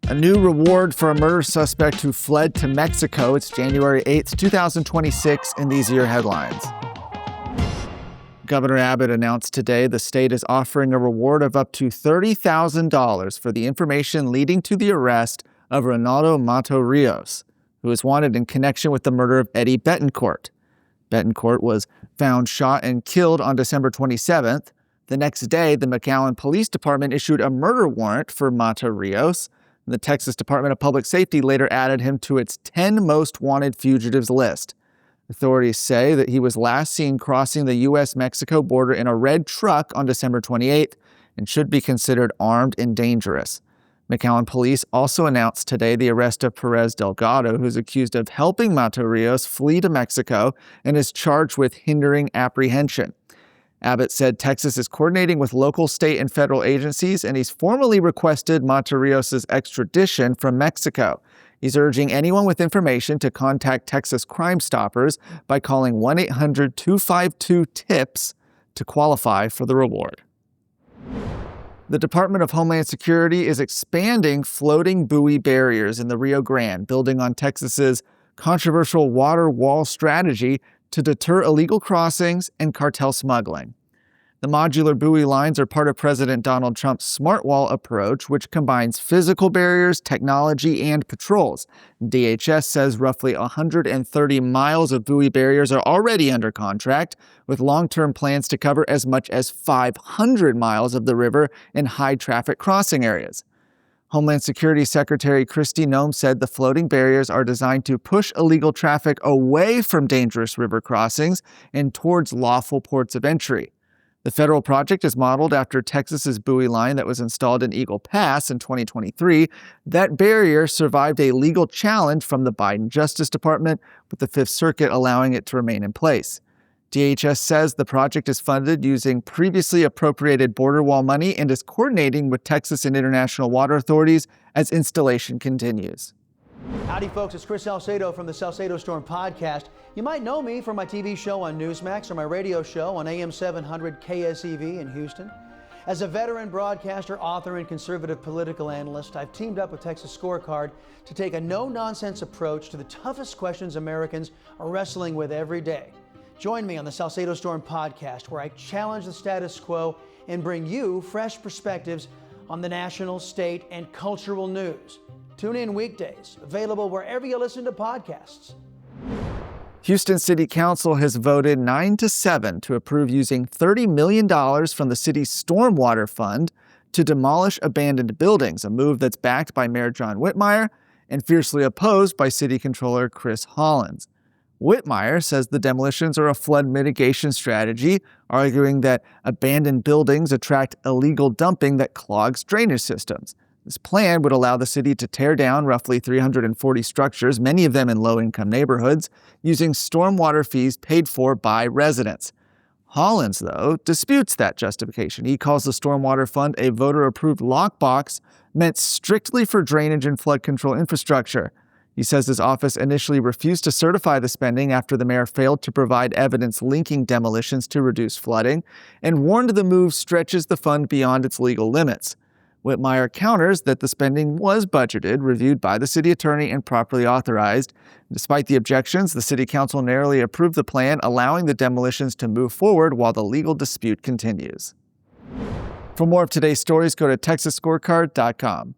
A new reward for a murder suspect who fled to Mexico. It's January 8th, 2026, and these are your headlines. Governor Abbott announced today the state is offering a reward of up to $30,000 for the information leading to the arrest of Ronaldo Mato Rios, who is wanted in connection with the murder of Eddie Betancourt. Betancourt was found shot and killed on December 27th. The next day, the McAllen Police Department issued a murder warrant for Mato Rios. The Texas Department of Public Safety later added him to its 10 most wanted fugitives list. Authorities say that he was last seen crossing the U.S.-Mexico border in a red truck on December 28th and should be considered armed and dangerous. McAllen police also announced today the arrest of Perez Delgado, who's accused of helping Mato Rios flee to Mexico and is charged with hindering apprehension. Abbott said Texas is coordinating with local, state, and federal agencies, and he's formally requested Mato Rios' extradition from Mexico. He's urging anyone with information to contact Texas Crime Stoppers by calling 1-800-252-TIPS to qualify for the reward. The Department of Homeland Security is expanding floating buoy barriers in the Rio Grande, building on Texas's controversial water wall strategy to deter illegal crossings and cartel smuggling. The modular buoy lines are part of President Donald Trump's Smart Wall approach, which combines physical barriers, technology, and patrols. DHS says roughly 130 miles of buoy barriers are already under contract, with long-term plans to cover as much as 500 miles of the river in high-traffic crossing areas. Homeland Security Secretary Kristi Noem said the floating barriers are designed to push illegal traffic away from dangerous river crossings and towards lawful ports of entry. The federal project is modeled after Texas's buoy line that was installed in Eagle Pass in 2023. That barrier survived a legal challenge from the Biden Justice Department, with the Fifth Circuit allowing it to remain in place. DHS says the project is funded using previously appropriated border wall money and is coordinating with Texas and international water authorities as installation continues. Howdy, folks. It's Chris Salcedo from the Salcedo Storm podcast. You might know me from my TV show on Newsmax or my radio show on AM 700 KSEV in Houston. As a veteran broadcaster, author, and conservative political analyst, I've teamed up with Texas Scorecard to take a no-nonsense approach to the toughest questions Americans are wrestling with every day. Join me on the Salcedo Storm podcast, where I challenge the status quo and bring you fresh perspectives on the national, state, and cultural news. Tune in weekdays, available wherever you listen to podcasts. Houston City Council has voted 9-7 to approve using $30 million from the city's Stormwater Fund to demolish abandoned buildings, a move that's backed by Mayor John Whitmire and fiercely opposed by City Controller Chris Hollins. Whitmire says the demolitions are a flood mitigation strategy, arguing that abandoned buildings attract illegal dumping that clogs drainage systems. This plan would allow the city to tear down roughly 340 structures, many of them in low-income neighborhoods, using stormwater fees paid for by residents. Hollins, though, disputes that justification. He calls the Stormwater Fund a voter-approved lockbox meant strictly for drainage and flood control infrastructure. He says his office initially refused to certify the spending after the mayor failed to provide evidence linking demolitions to reduce flooding, and warned the move stretches the fund beyond its legal limits. Whitmire counters that the spending was budgeted, reviewed by the city attorney, and properly authorized. Despite the objections, the city council narrowly approved the plan, allowing the demolitions to move forward while the legal dispute continues. For more of today's stories, go to TexasScorecard.com.